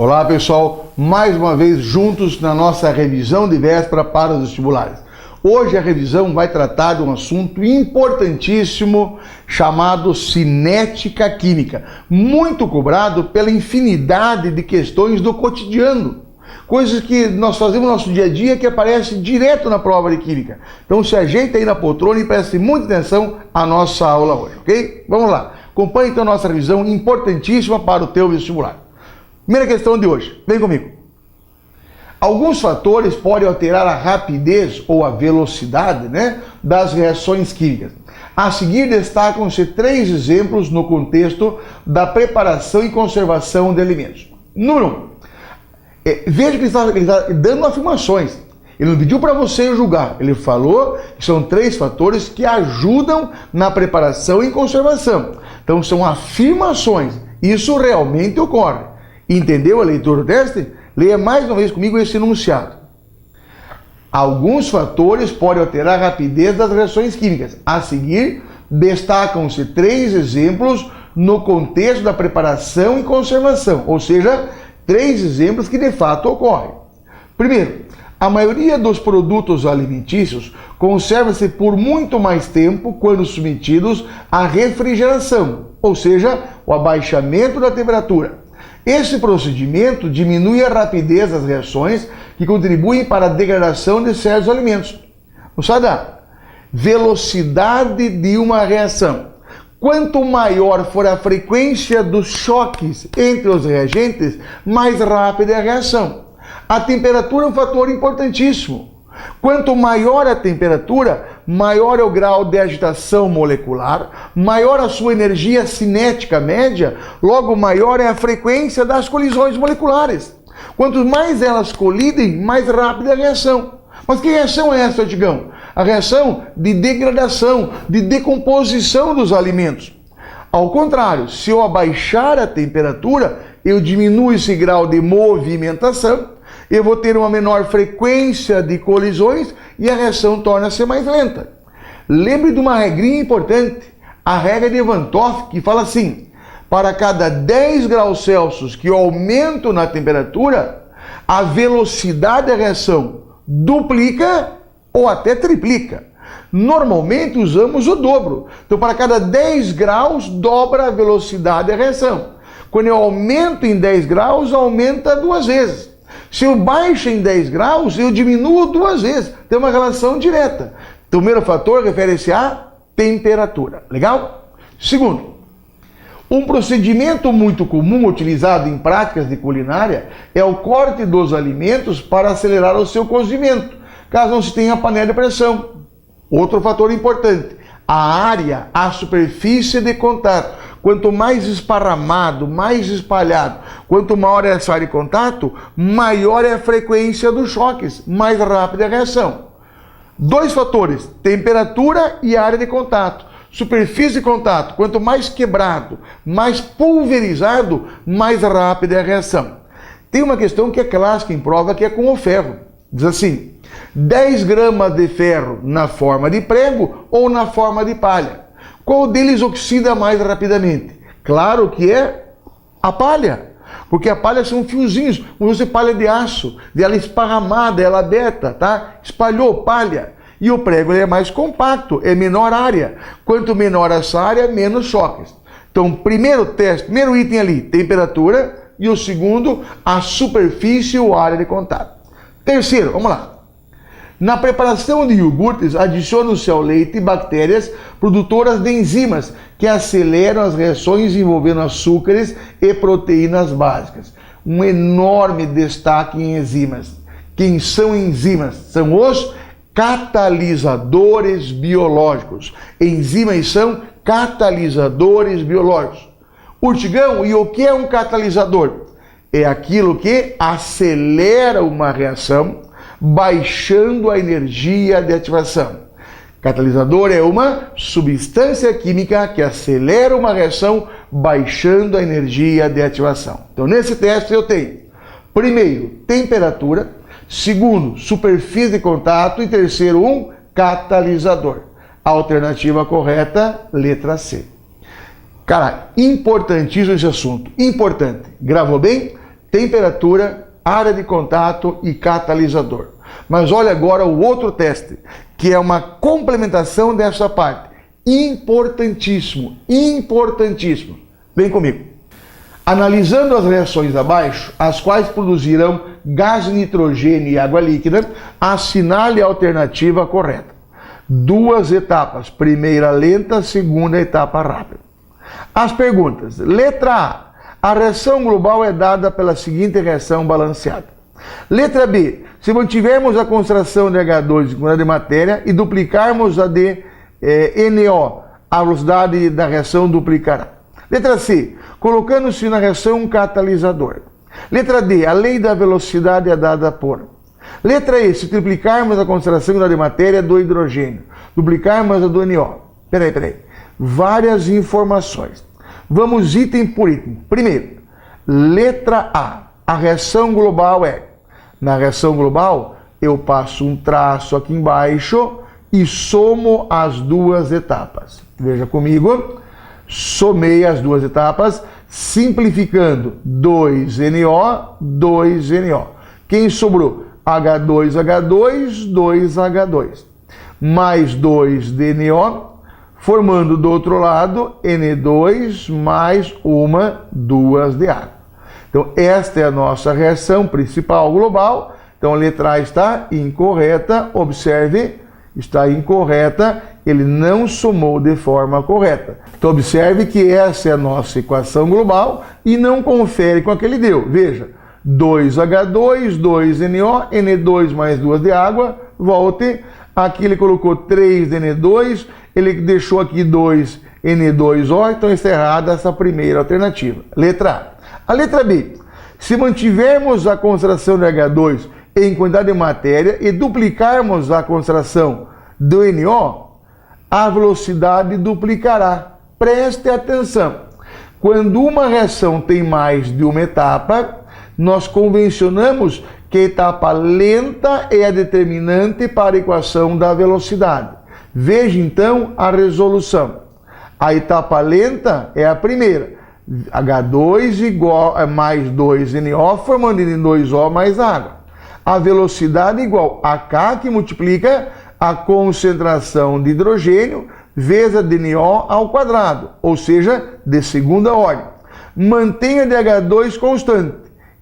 Olá pessoal, mais uma vez juntos na nossa revisão de véspera para os vestibulares. Hoje a revisão vai tratar de um assunto importantíssimo chamado cinética química, muito cobrado pela infinidade de questões do cotidiano, coisas que nós fazemos no nosso dia a dia que aparece direto na prova de química. Então se ajeita aí na poltrona e preste muita atenção à nossa aula hoje, ok? Vamos lá, acompanhe então a nossa revisão importantíssima para o teu vestibular. Primeira questão de hoje, vem comigo. Alguns fatores podem alterar a rapidez ou a velocidade, das reações químicas. A seguir destacam-se 3 exemplos no contexto da preparação e conservação de alimentos. Número 1. Veja que ele está dando afirmações. Ele não pediu para você julgar. Ele falou que são 3 fatores que ajudam na preparação e conservação. Então são afirmações. Isso realmente ocorre. Entendeu a leitura do teste? Leia mais uma vez comigo esse enunciado. Alguns fatores podem alterar a rapidez das reações químicas. A seguir, destacam-se 3 exemplos no contexto da preparação e conservação, ou seja, 3 exemplos que de fato ocorrem. Primeiro, a maioria dos produtos alimentícios conserva-se por muito mais tempo quando submetidos à refrigeração, ou seja, o abaixamento da temperatura. Esse procedimento diminui a rapidez das reações que contribuem para a degradação de certos alimentos. Moçada, velocidade de uma reação. Quanto maior for a frequência dos choques entre os reagentes, mais rápida é a reação. A temperatura é um fator importantíssimo. Quanto maior a temperatura, maior é o grau de agitação molecular, maior a sua energia cinética média, logo maior é a frequência das colisões moleculares. Quanto mais elas colidem, mais rápida é a reação. Mas que reação é essa, Digão? A reação de degradação, de decomposição dos alimentos. Ao contrário, se eu abaixar a temperatura, eu diminuo esse grau de movimentação, eu vou ter uma menor frequência de colisões e a reação torna-se mais lenta. Lembre de uma regrinha importante, a regra de Van 't Hoff, que fala assim: para cada 10 graus Celsius que eu aumento na temperatura, a velocidade da reação duplica ou até triplica. Normalmente usamos o dobro. Então, para cada 10 graus, dobra a velocidade da reação. Quando eu aumento em 10 graus, aumenta 2 vezes. Se eu baixo em 10 graus, eu diminuo 2 vezes. Tem uma relação direta. Então, o primeiro fator refere-se à temperatura. Legal? Segundo, um procedimento muito comum utilizado em práticas de culinária é o corte dos alimentos para acelerar o seu cozimento, caso não se tenha panela de pressão. Outro fator importante, a área, a superfície de contato. Quanto mais esparramado, mais espalhado, quanto maior é essa área de contato, maior é a frequência dos choques, mais rápida é a reação. 2 fatores, temperatura e área de contato. Superfície de contato, quanto mais quebrado, mais pulverizado, mais rápida é a reação. Tem uma questão que é clássica em prova, que é com o ferro. Diz assim: 10 gramas de ferro na forma de prego ou na forma de palha. Qual deles oxida mais rapidamente? Claro que é a palha, porque a palha são fiozinhos, como se fosse palha de aço, ela esparramada, ela aberta, tá? Espalhou palha. E o prego ele é mais compacto, é menor área. Quanto menor essa área, menos choques. Então, primeiro teste, primeiro item ali, temperatura, e o segundo, a superfície ou área de contato. Terceiro, vamos lá. Na preparação de iogurtes, adicionam-se ao leite bactérias produtoras de enzimas que aceleram as reações envolvendo açúcares e proteínas básicas. Um enorme destaque em enzimas. Quem são enzimas? São os catalisadores biológicos. Enzimas são catalisadores biológicos. Urtigão, e o que é um catalisador? É aquilo que acelera uma reação, baixando a energia de ativação. Catalisador é uma substância química que acelera uma reação, baixando a energia de ativação. Então, nesse teste eu tenho, primeiro, temperatura, segundo, superfície de contato e terceiro, um catalisador. A alternativa correta, letra C. Cara, importantíssimo esse assunto. Importante. Gravou bem? temperatura, área de contato e catalisador. Mas olha agora o outro teste, que é uma complementação dessa parte. Importantíssimo, importantíssimo. Vem comigo. Analisando as reações abaixo, as quais produzirão gás nitrogênio e água líquida, assinale a alternativa correta. 2 etapas, primeira lenta, segunda etapa rápida. As perguntas. Letra A reação global é dada pela seguinte reação balanceada. Letra B, se mantivermos a concentração de H2 em quantidade de matéria e duplicarmos a de NO, a velocidade da reação duplicará. Letra C, colocando-se na reação um catalisador. Letra D, a lei da velocidade é dada por. Letra E, se triplicarmos a concentração de matéria do hidrogênio, duplicarmos a do NO. Peraí. Várias informações. Vamos item por item. Primeiro, letra A reação global é. Na reação global, eu passo um traço aqui embaixo e somo as 2 etapas. Veja comigo, somei as 2 etapas, simplificando 2NO, 2NO. Quem sobrou? H2, 2H2. Mais 2DNO, formando do outro lado N2 mais 2 de água. Então, esta é a nossa reação principal global. Então, a letra A está incorreta. Observe, está incorreta. Ele não somou de forma correta. Então, observe que essa é a nossa equação global e não confere com a que ele deu. Veja, 2H2, 2NO, N2 mais 2 de água. Volte. Aqui ele colocou 3N2. Ele deixou aqui 2N2O. Então, está errada essa primeira alternativa. Letra A. A letra B, se mantivermos a concentração de H2 em quantidade de matéria e duplicarmos a concentração do NO, a velocidade duplicará. Preste atenção. Quando uma reação tem mais de uma etapa, nós convencionamos que a etapa lenta é a determinante para a equação da velocidade. Veja então a resolução. A etapa lenta é a primeira. H2 igual a mais 2NO, formando N2O mais água. A velocidade igual a K, que multiplica a concentração de hidrogênio, vezes a DNO ao quadrado, ou seja, de segunda ordem. Mantenha de H2 constante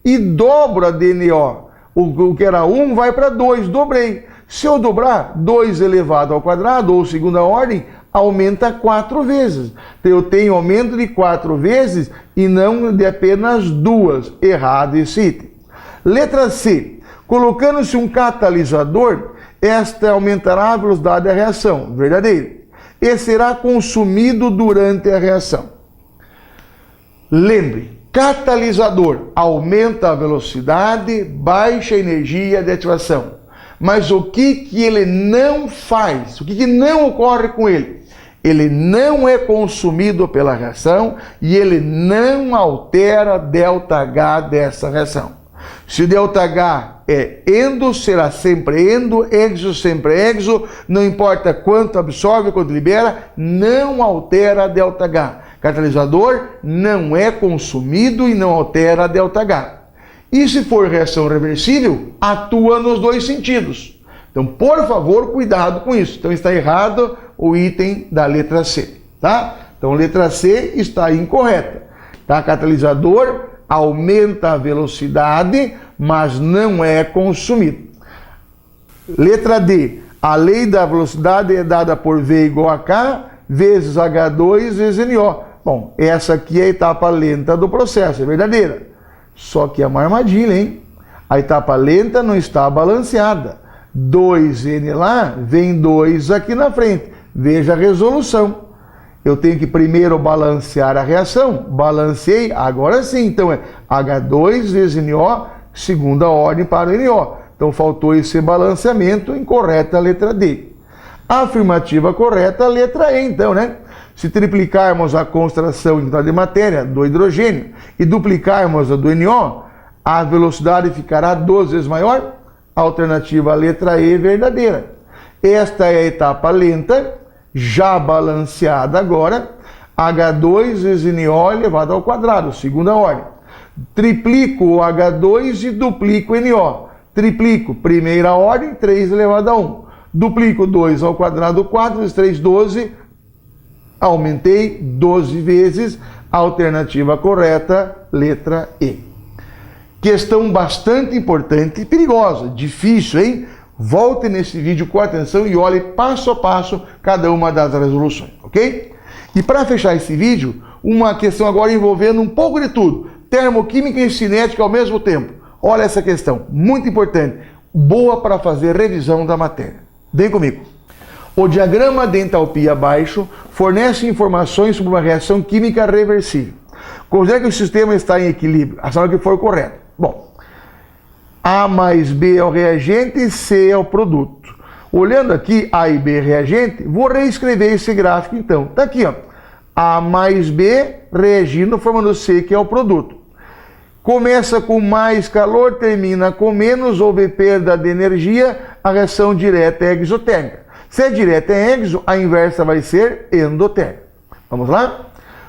e dobro a DNO. O que era 1 vai para 2, dobrei. Se eu dobrar, 2 elevado ao quadrado, ou segunda ordem, aumenta 4 vezes. Então, eu tenho aumento de 4 vezes e não de apenas 2. Errado esse item. Letra C. Colocando-se um catalisador, esta aumentará a velocidade da reação. Verdadeiro. E será consumido durante a reação. Lembre, catalisador aumenta a velocidade, baixa a energia de ativação. Mas o que ele não faz? O que não ocorre com ele? Ele não é consumido pela reação e ele não altera ΔH dessa reação. Se ΔH é endo, será sempre endo, exo sempre exo, não importa quanto absorve, quanto libera, não altera ΔH. Catalisador não é consumido e não altera ΔH. E se for reação reversível, atua nos 2 sentidos. Então, por favor, cuidado com isso. Então, está errado o item da letra C, tá? Então, letra C está incorreta. Tá? Catalisador aumenta a velocidade, mas não é consumido. Letra D. A lei da velocidade é dada por V igual a K vezes H2 vezes NO. Bom, essa aqui é a etapa lenta do processo, é verdadeira. Só que é uma armadilha, hein? A etapa lenta não está balanceada. 2N lá, vem 2 aqui na frente. Veja a resolução. Eu tenho que primeiro balancear a reação. Balanceei, agora sim. Então é H2 vezes NO, segunda ordem para o NO. Então faltou esse balanceamento, incorreta a letra D. A afirmativa correta, a letra E, então, né? Se triplicarmos a concentração de matéria do hidrogênio e duplicarmos a do NO, a velocidade ficará 12 vezes maior? Alternativa letra E verdadeira. Esta é a etapa lenta, já balanceada agora, H2 vezes NO elevado ao quadrado, segunda ordem. triplico o H2 e duplico o NO. Triplico, primeira ordem, 3 elevado a 1. Duplico 2 ao quadrado, 4, vezes 3, 12. Aumentei 12 vezes. Alternativa correta, letra E. Questão bastante importante e perigosa, difícil, hein? Volte nesse vídeo com atenção e olhe passo a passo cada uma das resoluções, ok? E para fechar esse vídeo, uma questão agora envolvendo um pouco de tudo, termoquímica e cinética ao mesmo tempo. Olha essa questão, muito importante, boa para fazer revisão da matéria. Vem comigo. O diagrama de entalpia abaixo fornece informações sobre uma reação química reversível. Considere que o sistema está em equilíbrio, a que for correto. Bom, A mais B é o reagente e C é o produto. Olhando aqui, A e B é reagente, vou reescrever esse gráfico então. Está aqui, ó. A mais B reagindo, formando C, que é o produto. Começa com mais calor, termina com menos, houve perda de energia, a reação direta é exotérmica. Se a direta é exo, a inversa vai ser endotérmica. Vamos lá?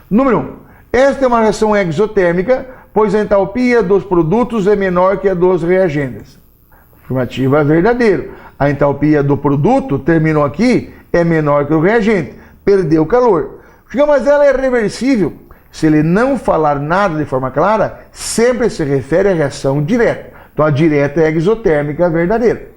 Número 1. Esta é uma reação exotérmica, pois a entalpia dos produtos é menor que a dos reagentes. Afirmativa verdadeiro. A entalpia do produto, terminou aqui, é menor que o reagente. Perdeu calor. Mas ela é reversível. Se ele não falar nada de forma clara, sempre se refere à reação direta. Então a direta é exotérmica verdadeira.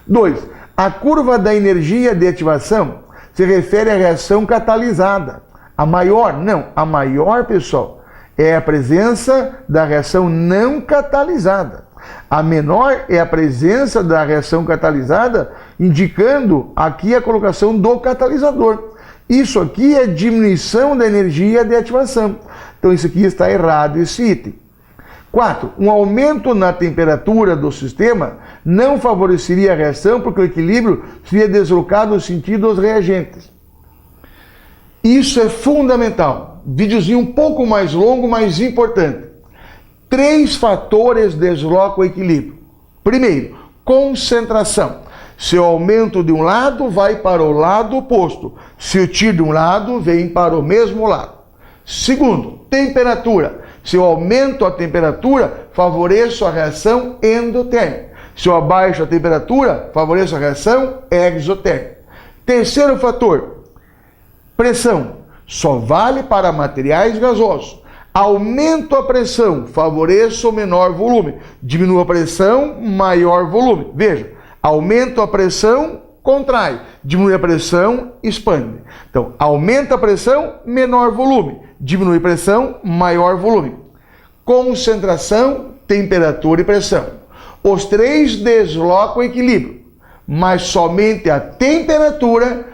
2. A curva da energia de ativação se refere à reação catalisada. A maior? Não. A maior, pessoal, é a presença da reação não catalisada. A menor é a presença da reação catalisada, indicando aqui a colocação do catalisador. Isso aqui é diminuição da energia de ativação. Então isso aqui está errado, esse item. 4. Um aumento na temperatura do sistema não favoreceria a reação porque o equilíbrio seria deslocado no sentido dos reagentes. Isso é fundamental. Videozinho um pouco mais longo, mas importante. 3 fatores deslocam o equilíbrio. Primeiro, concentração. Se eu aumento de um lado, vai para o lado oposto. Se eu tiro de um lado, vem para o mesmo lado. Segundo, temperatura. Se eu aumento a temperatura, favoreço a reação endotérmica. Se eu abaixo a temperatura, favoreço a reação exotérmica. Terceiro fator, pressão. Só vale para materiais gasosos. Aumento a pressão, favoreço o menor volume. Diminuo a pressão, maior volume. Veja, aumento a pressão, contrai. Diminui a pressão, expande. Então, aumenta a pressão, menor volume. Diminui a pressão, maior volume. Concentração, temperatura e pressão. Os 3 deslocam o equilíbrio, mas somente a temperatura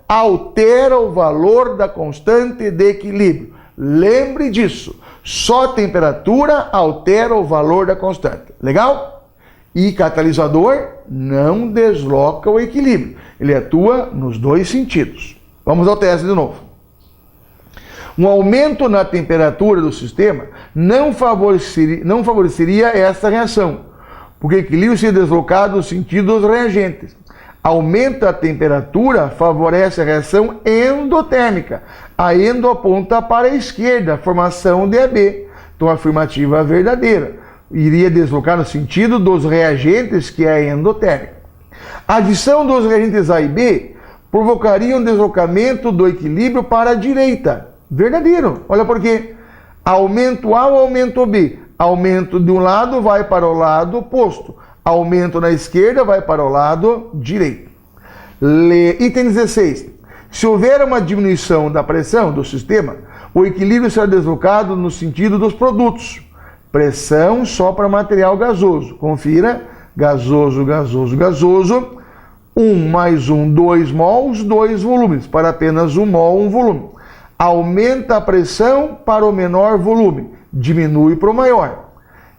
altera o valor da constante de equilíbrio. Lembre disso. Só a temperatura altera o valor da constante. Legal? E catalisador não desloca o equilíbrio. Ele atua nos 2 sentidos. Vamos ao teste de novo. Um aumento na temperatura do sistema não favoreceria essa reação, porque o equilíbrio seria deslocado no sentido dos reagentes. Aumenta a temperatura, favorece a reação endotérmica. A endo aponta para a esquerda, a formação de AB. Então, a afirmativa verdadeira. Iria deslocar no sentido dos reagentes, que é a endotérmica. A adição dos reagentes A e B provocaria um deslocamento do equilíbrio para a direita. Verdadeiro. Olha por quê. Aumento A ou aumento B? Aumento de um lado vai para o lado oposto. Aumento na esquerda vai para o lado direito. Item 16. Se houver uma diminuição da pressão do sistema, o equilíbrio será deslocado no sentido dos produtos. Pressão só para material gasoso. Confira. Gasoso, gasoso, gasoso. 1 mais 1, 2 mols, 2 volumes. Para apenas 1 mol, 1 volume. Aumenta a pressão para o menor volume. Diminui para o maior.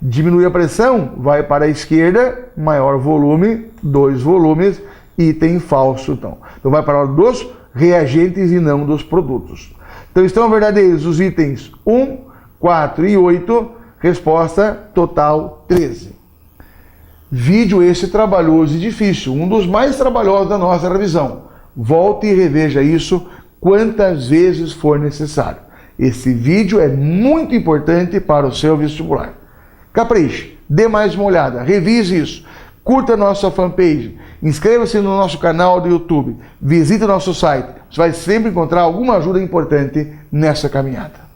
Diminui a pressão, vai para a esquerda, maior volume, 2 volumes, item falso. Então vai para o lado dos reagentes e não dos produtos. Então estão verdadeiros os itens 1, 4 e 8, resposta total 13. Vídeo esse trabalhoso e difícil, um dos mais trabalhosos da nossa revisão. Volte e reveja isso quantas vezes for necessário. Esse vídeo é muito importante para o seu vestibular. Capriche, dê mais uma olhada, revise isso, curta a nossa fanpage, inscreva-se no nosso canal do YouTube, visite o nosso site, você vai sempre encontrar alguma ajuda importante nessa caminhada.